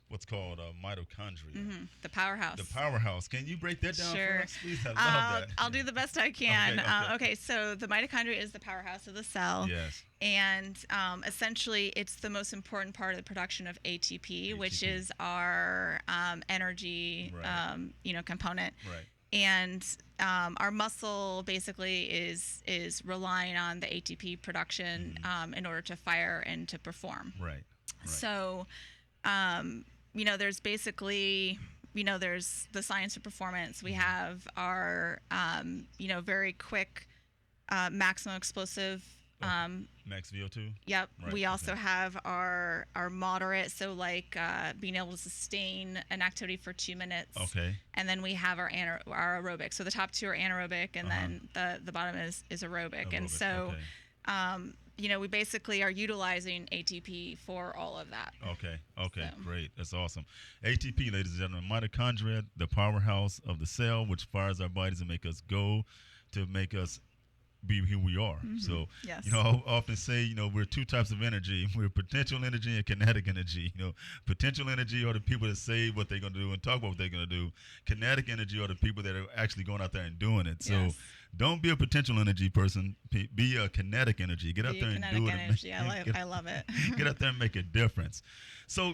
what's called mitochondria. The powerhouse. The powerhouse. Can you break that down Sure. for us, please? I love that. I'll do the best I can. Okay. So the mitochondria is the powerhouse of the cell. Yes. And essentially, it's the most important part of the production of ATP. Which is our energy, component. Right. And our muscle basically is relying on the ATP production in order to fire and to perform. Right. So, there's basically, there's the science of performance. We have our, very quick, maximum explosive Max VO2. Yep. Right, We also okay. have our moderate, so like being able to sustain an activity for 2 minutes. Okay. And then we have our aerobic. So the top two are anaerobic, and then the bottom is aerobic. And Aerobic, so, okay. we basically are utilizing ATP for all of that. Okay. Okay. So. Great. That's awesome. ATP, ladies and gentlemen, mitochondria, the powerhouse of the cell, which fires our bodies and make us go, to make us be who we are. So, Yes. I often say, we're two types of energy. We're potential energy and kinetic energy. Potential energy are the people that say what they're going to do and talk about what they're going to do. Kinetic energy are the people that are actually going out there and doing it. So, Yes. don't be a potential energy person. Be a kinetic energy. Get out Be there and do it. energy. I love it. Get out there and make a difference. So,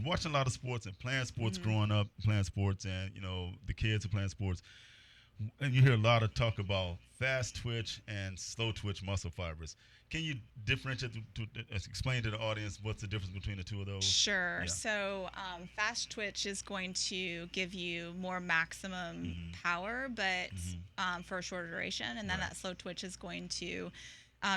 watching a lot of sports and playing sports growing up, playing sports, and the kids are playing sports, and you hear a lot of talk about fast twitch and slow twitch muscle fibers. Can you differentiate explain to the audience what's the difference between the two of those? Sure. Yeah. So fast twitch is going to give you more maximum power, but for a shorter duration. And then Right. that slow twitch is going to,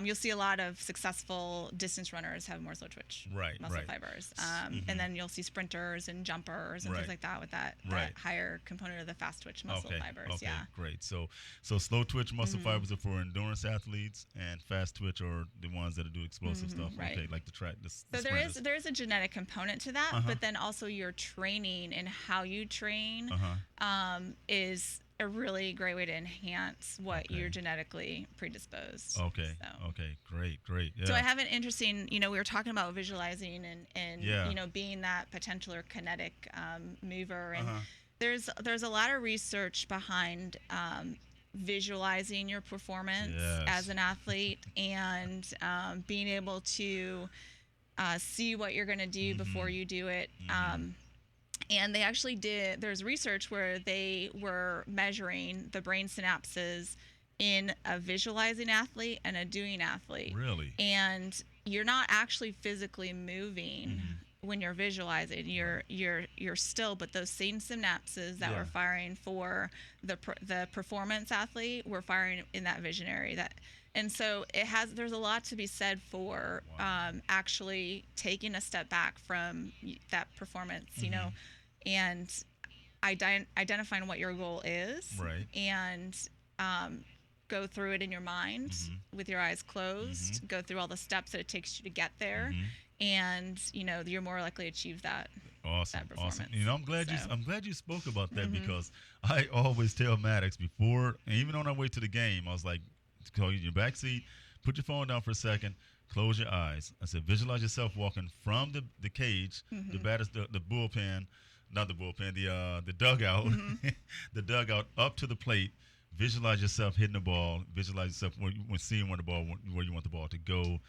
you'll see a lot of successful distance runners have more slow twitch muscle Right. fibers. And then you'll see sprinters and jumpers and Right. things like that with that Right. higher component of the fast twitch muscle fibers. Okay, Yeah. great. So slow twitch muscle fibers are for endurance athletes, and fast twitch are the ones that do explosive stuff. right. Okay, like the track. The So sprinters. there is a genetic component to that, but then also your training and how you train is a really great way to enhance what Okay. you're genetically predisposed. Okay. So. Okay. Great. Yeah. So I have an interesting, we were talking about visualizing and Yeah. being that potential or kinetic mover, and Uh-huh. there's a lot of research behind visualizing your performance Yes. as an athlete and being able to see what you're going to do before you do it. And they actually there's research where they were measuring the brain synapses in a visualizing athlete and a doing athlete. Really? And you're not actually physically moving when you're visualizing. You're still, but those same synapses that Yeah. were firing for the performance athlete were firing in that visionary. And so there's a lot to be said for actually taking a step back from that performance, and identifying what your goal is, Right. and go through it in your mind with your eyes closed, go through all the steps that it takes you to get there, and you're more likely to achieve that. Awesome. that performance. I'm glad So. I'm glad you spoke about that, because I always tell Maddox before, and even on our way to the game, I was like, go in your back seat, put your phone down for a second, close your eyes. I said, visualize yourself walking from the cage, the bullpen, not the bullpen, the dugout, the dugout up to the plate. Visualize yourself hitting the ball. Visualize yourself when seeing where you want the ball to go.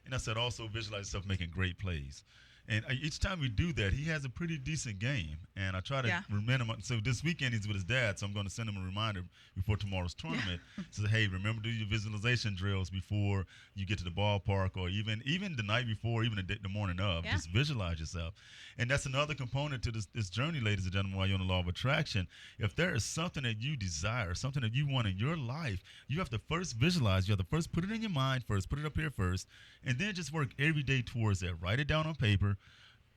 And I said also visualize yourself making great plays. And each time we do that, he has a pretty decent game. And I try to remember him. So this weekend he's with his dad, so I'm going to send him a reminder before tomorrow's tournament. So, hey, remember to do your visualization drills before you get to the ballpark, or even the night before, even the morning of. Just visualize yourself. And that's another component to this journey, ladies and gentlemen, while you're on the law of attraction. If there is something that you desire, something that you want in your life, you have to first visualize. You have to first put it in your mind first, put it up here first, and then just work every day towards that. Write it down on paper.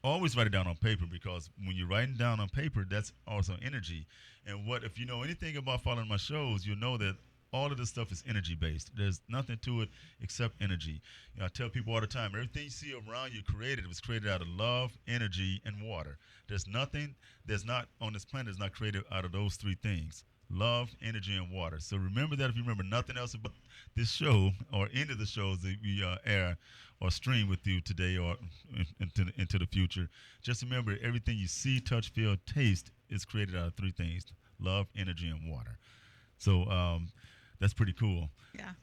Always write it down on paper, because when you're writing down on paper, that's also energy. And if you know anything about following my shows, you'll know that all of this stuff is energy based. There's nothing to it except energy. I tell people all the time, everything you see around you was created out of love, energy, and water. There's nothing that's not on this planet that's not created out of those three things: love, energy, and water. So remember that. If you remember nothing else about this show or any of the shows that we air or stream with you today or into the future, just remember everything you see, touch, feel, taste is created out of three things: love, energy, and water. So that's pretty cool. Yeah.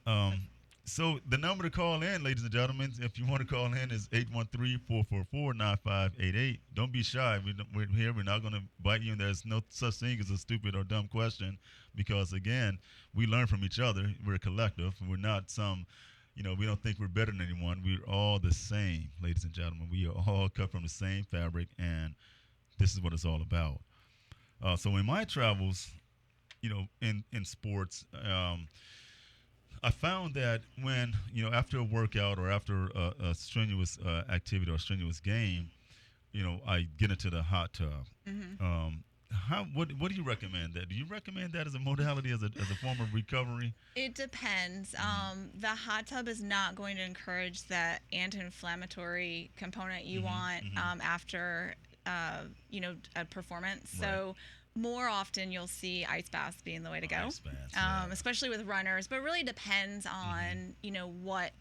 So the number to call in, ladies and gentlemen, if you want to call in, is 813-444-9588. Don't be shy. We're here. We're not going to bite you, and there's no such thing as a stupid or dumb question, because, again, we learn from each other. We're a collective. We're not we don't think we're better than anyone. We're all the same, ladies and gentlemen. We are all cut from the same fabric, and this is what it's all about. So in my travels, in sports, I found that when after a workout or after a strenuous activity or a strenuous game, I get into the hot tub. What do you recommend that? Do you recommend that as a modality as a form of recovery? It depends. The hot tub is not going to encourage that anti-inflammatory component you want after a performance. Right. So more often you'll see ice baths being the way to go, Ice baths, yeah. especially with runners. But it really depends on what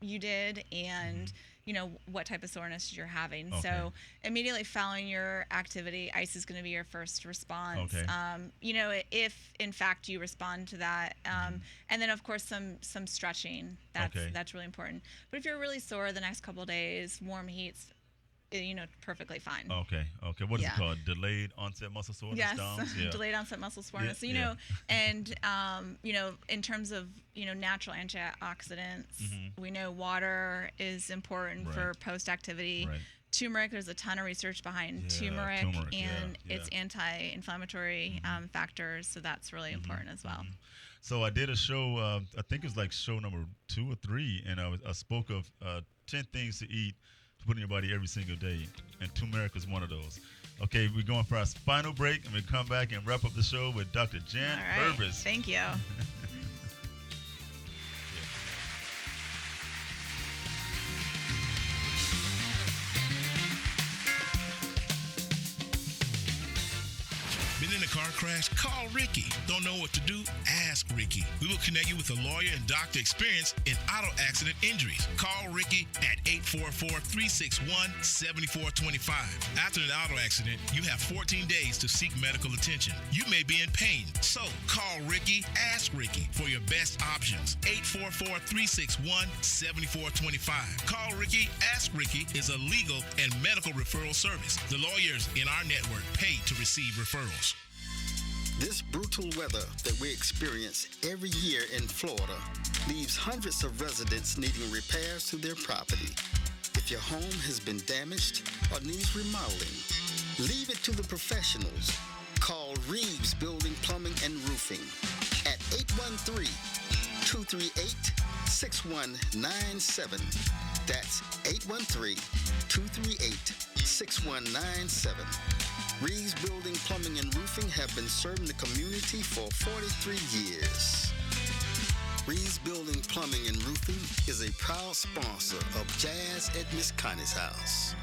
you did and what type of soreness you're having. Okay. So immediately following your activity, ice is going to be your first response. Okay. If in fact you respond to that, and then of course some stretching. That's really important. But if you're really sore the next couple of days, warm heat's perfectly fine. Okay. What is it called? Delayed onset muscle soreness? Yes, Downs? Yeah. delayed onset muscle soreness. Yeah, And in terms of natural antioxidants, we know water is important for post-activity. Right. Turmeric, there's a ton of research behind turmeric and its anti-inflammatory factors, so that's really important as well. So I did a show, I think it was like show number 2 or 3, and I spoke of 10 things to eat to put in your body every single day, and turmeric is one of those. Okay, we're going for our final break, and we'll come back and wrap up the show with Dr. Jan All right. Purvis. Thank you. Been in a car crash? Call Ricky. Don't know what to do? Ask Ricky. We will connect you with a lawyer and doctor experienced in auto accident injuries. Call Ricky at 844-361-7425. After an auto accident, you have 14 days to seek medical attention. You may be in pain, so call Ricky, ask Ricky for your best options. 844-361-7425. Call Ricky, ask Ricky is a legal and medical referral service. The lawyers in our network pay to receive referrals. This brutal weather that we experience every year in Florida leaves hundreds of residents needing repairs to their property. If your home has been damaged or needs remodeling, leave it to the professionals. Call Reeves Building, Plumbing, and Roofing at 813-238-6197. That's 813-238-6197. Reeves Building, Plumbing, and Roofing have been serving the community for 43 years. Reeves Building, Plumbing, and Roofing is a proud sponsor of Jazz at Miss Connie's house.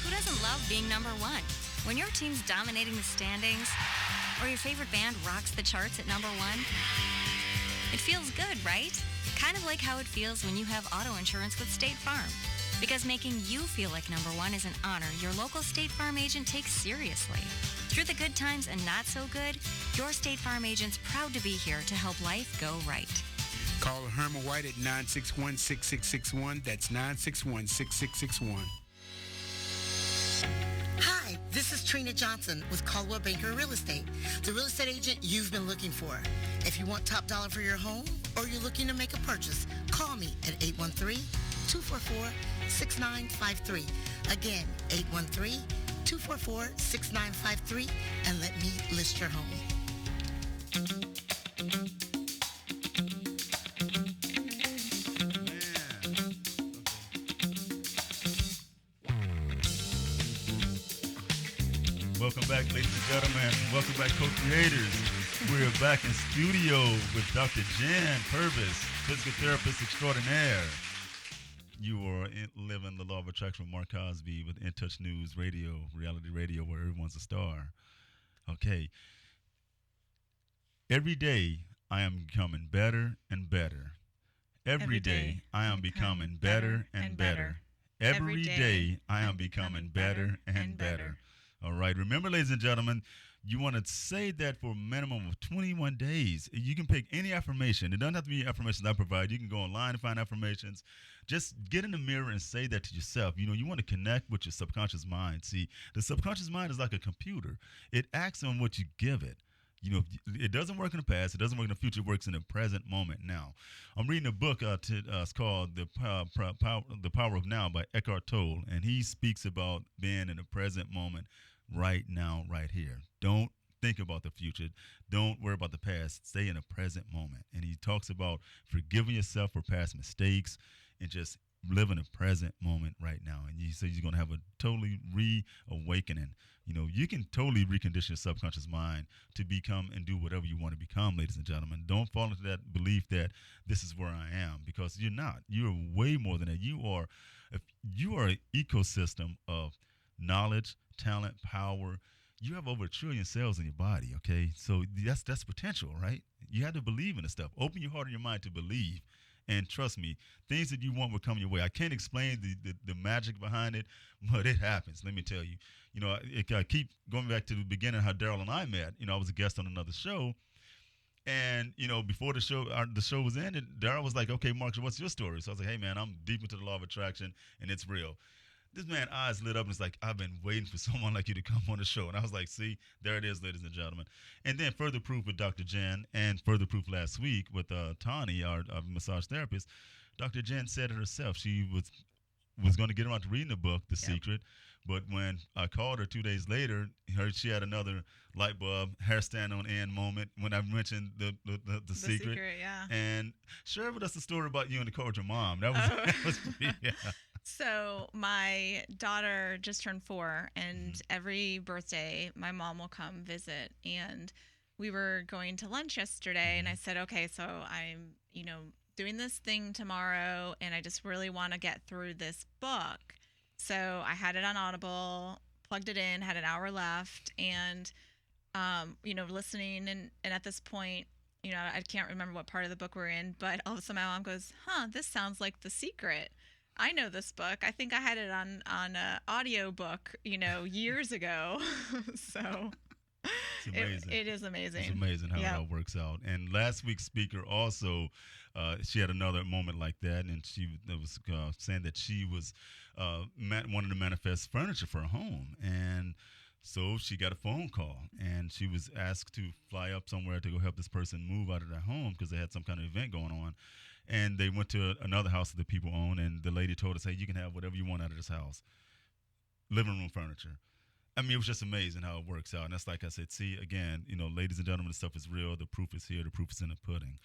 Who doesn't love being number one? When your team's dominating the standings, or your favorite band rocks the charts at number one, it feels good, right? Kind of like how it feels when you have auto insurance with State Farm. Because making you feel like number one is an honor your local State Farm agent takes seriously. Through the good times and not so good, your State Farm agent's proud to be here to help life go right. Call Herman White at 961-6661. That's 961-6661. Hi, this is Trina Johnson with Caldwell Banker Real Estate, the real estate agent you've been looking for. If you want top dollar for your home or you're looking to make a purchase, call me at 813-244-6953. Again, 813-244-6953, and let me list your home. Welcome back, ladies and gentlemen. Welcome back, co-creators. We're back in studio with Dr. Jan Purvis, physical therapist extraordinaire. You are living the law of attraction with Mark Cosby with In Touch News Radio, reality radio where everyone's a star. Okay. Every day I am becoming better and better. Every day I am becoming better and better. Every day I am becoming better and better. All right. Remember, ladies and gentlemen, you want to say that for a minimum of 21 days. You can pick any affirmation. It doesn't have to be affirmations I provide. You can go online and find affirmations. Just get in the mirror and say that to yourself. You know, you want to connect with your subconscious mind. See, the subconscious mind is like a computer. It acts on what you give it. You know, it doesn't work in the past. It doesn't work in the future. It works in the present moment now. I'm reading a book. It's called The Power of Now by Eckhart Tolle, and he speaks about being in the present moment right now, right here. Don't think about the future. Don't worry about the past. Stay in the present moment. And he talks about forgiving yourself for past mistakes and just live in the present moment right now. And he says you're going to have a totally reawakening. You can totally recondition your subconscious mind to become and do whatever you want to become, ladies and gentlemen. Don't fall into that belief that this is where I am, because you're not. You're way more than that. You are an ecosystem of knowledge, talent, power. You have over 1 trillion cells in your body, okay? So that's potential, right? You have to believe in this stuff. Open your heart and your mind to believe. And trust me, things that you want will come your way. I can't explain the magic behind it, but it happens. Let me tell you. I keep going back to the beginning how Daryl and I met. I was a guest on another show. And, before the show was ended, Daryl was like, okay, Mark, what's your story? So I was like, hey, man, I'm deep into the law of attraction, and it's real. This man's eyes lit up, and it's like, I've been waiting for someone like you to come on the show. And I was like, see, there it is, ladies and gentlemen. And then further proof with Dr. Jen, and further proof last week with Tani, our massage therapist. Dr. Jen said it herself. She was going to get around to reading the book, The Secret. But when I called her 2 days later, she had another light bulb, hair stand on end moment when I mentioned the secret. Yeah. And share with us the story about you and the coach, your mom. That was pretty, yeah. So my daughter just turned 4, and every birthday my mom will come visit. And we were going to lunch yesterday, and I said, okay, so I'm, doing this thing tomorrow, and I just really want to get through this book. So I had it on Audible, plugged it in, had an hour left, and, listening. And at this point, I can't remember what part of the book we're in, but all of a sudden my mom goes, this sounds like The Secret. I know this book. I think I had it on an audio book, years ago. So it's amazing. it is amazing. It's amazing how it all works out. And last week's speaker also, she had another moment like that, and she was saying that she was wanted to manifest furniture for her home. And so she got a phone call, and she was asked to fly up somewhere to go help this person move out of their home because they had some kind of event going on. And they went to another house that the people own, and the lady told us, hey, you can have whatever you want out of this house. Living room furniture. I mean, it was just amazing how it works out. And that's like I said, see, again, ladies and gentlemen, the stuff is real. The proof is here. The proof is in the pudding.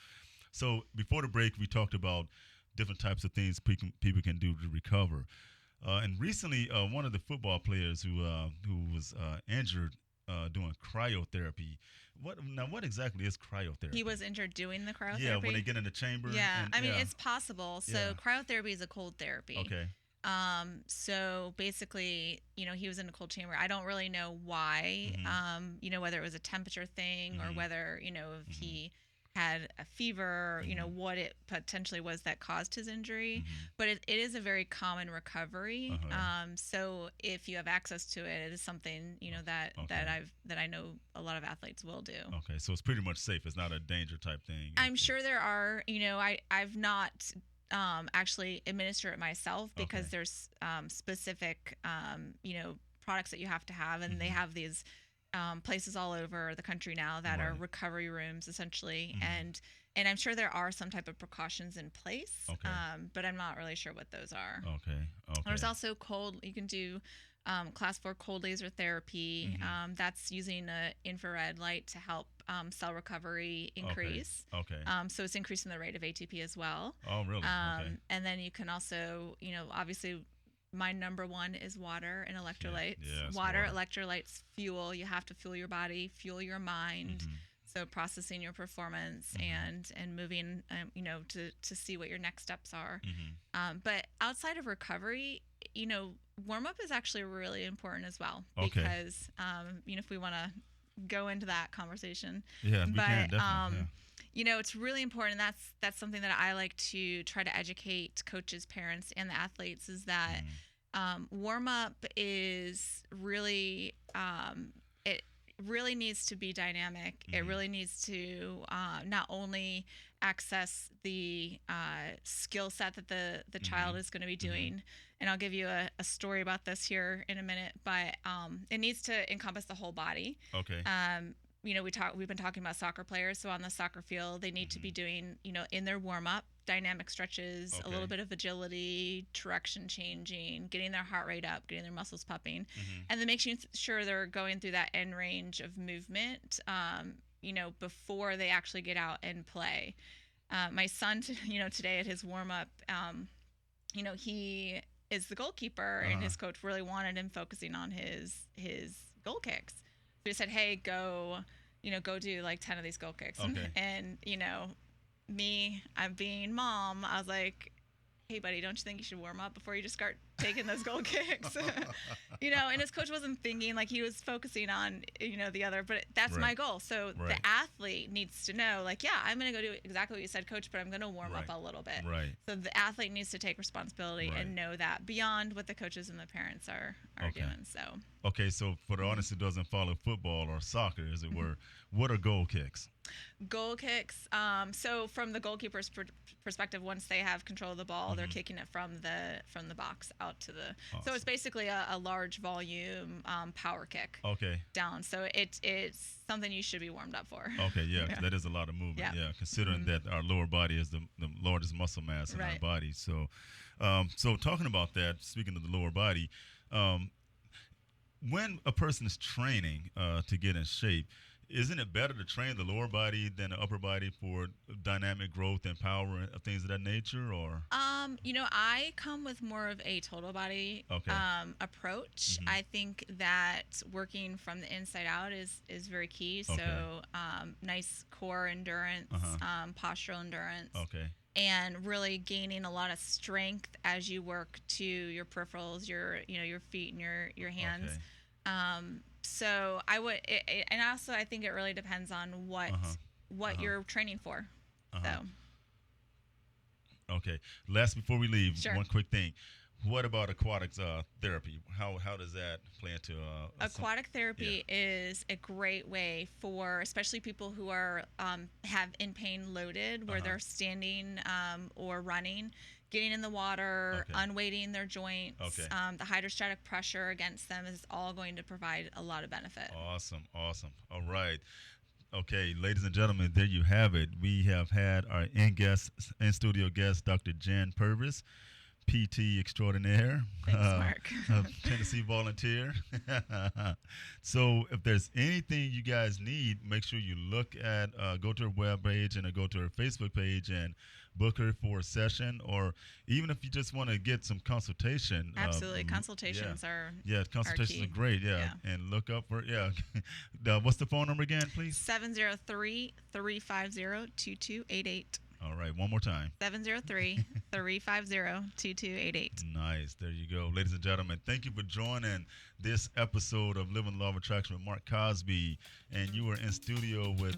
So before the break, we talked about different types of things people can do to recover. And recently, one of the football players who was injured doing cryotherapy. What exactly is cryotherapy? He was injured doing the cryotherapy? Yeah, when they get in the chamber. Yeah, it's possible. So cryotherapy is a cold therapy. Okay. So basically, he was in a cold chamber. I don't really know why, whether it was a temperature thing or whether, if he had a fever, what it potentially was that caused his injury. But it is a very common recovery. So if you have access to it, it is something, that I know a lot of athletes will do. Okay. So it's pretty much safe. It's not a danger type thing. I'm sure there are, I've not actually administer it myself because there's specific, products that you have to have, and they have these places all over the country now that are recovery rooms essentially, and I'm sure there are some type of precautions in place, but I'm not really sure what those are. Okay. There's also you can do class 4 cold laser therapy. That's using an infrared light to help cell recovery increase. Okay. So it's increasing the rate of ATP as well. Oh, really? Okay. And then you can also, obviously my number one is water and electrolytes. Yes, water, electrolytes, fuel. You have to fuel your body, fuel your mind. So processing your performance and moving, to see what your next steps are. But outside of recovery, warm up is actually really important as well, because, if we want to go into that conversation. Yeah, we can, definitely. It's really important. That's something that I like to try to educate coaches, parents, and the athletes is that warm up is really it really needs to be dynamic. It really needs to not only access the skill set that the child is going to be doing. And I'll give you a story about this here in a minute, but it needs to encompass the whole body. Okay. We've been talking about soccer players. So on the soccer field, they need to be doing, in their warm up, dynamic stretches, a Okay. little bit of agility, direction changing, getting their heart rate up, getting their muscles pumping, and then making sure they're going through that end range of movement, before they actually get out and play. My son, today at his warm up, he is the goalkeeper, and his coach really wanted him focusing on his goal kicks. So he said, "Hey, go do like 10 of these goal kicks." Okay. And me, I'm being mom, I was like, "Hey, buddy, don't you think you should warm up before you just start taking those goal kicks?" And his coach wasn't thinking, like, he was focusing on, the other, but that's Right. my goal. So Right. the athlete needs to know, like, yeah, I'm going to go do exactly what you said, coach, but I'm going to warm up Right. a little bit. Right. So the athlete needs to take responsibility Right. and know that beyond what the coaches and the parents are Okay. doing. So Okay, so for the audience who doesn't follow football or soccer, as it were, what are goal kicks? goal kicks. So from the goalkeeper's perspective, once they have control of the ball, they're kicking it from the box out to the. So Awesome. it's basically a large volume power kick Okay. down. So it's something you should be warmed up for. Okay, yeah, 'cause that is a lot of movement. Yeah. Yeah, considering that our lower body is the largest muscle mass in our Right. body. So, so talking about that, speaking of the lower body, when a person is training to get in shape, isn't it better to train the lower body than the upper body for dynamic growth and power and things of that nature? Or I come with more of a total body Okay. approach. I think that working from the inside out is very key. Okay. So nice core endurance, postural endurance. okay, And really gaining a lot of strength as you work to your peripherals, your feet and your hands. Okay. So I would, and also I think it really depends on what you're training for. So okay. Last before we leave, Sure. one quick thing. What about aquatics therapy? How does that play into aquatic therapy is a great way for especially people who are have in pain loaded, where they're standing or running, getting in the water, Okay. unweighting their joints. Okay. The hydrostatic pressure against them is all going to provide a lot of benefit. Awesome. All right. Okay, ladies and gentlemen, there you have it. We have had our in-studio guest, Dr. Jen Purvis, PT extraordinaire, Thanks, Mark. Tennessee volunteer. So if there's anything you guys need, make sure you look at, go to her webpage and go to her Facebook page and book her for a session, or even if you just want to get some consultation. Absolutely. Consultations are consultations key. are great. Yeah, and look up for what's the phone number again, please? 703-350-2288. All right, one more time. 703-350-2288. Nice. There you go. Ladies and gentlemen, thank you for joining this episode of Living the Law of Attraction with Mark Cosby. And you were in studio with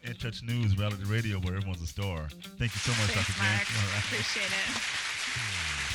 In Touch News Reality Radio, where everyone's a star. Thank you so much, Thanks, Dr. Jen. Mark. All right. Appreciate it.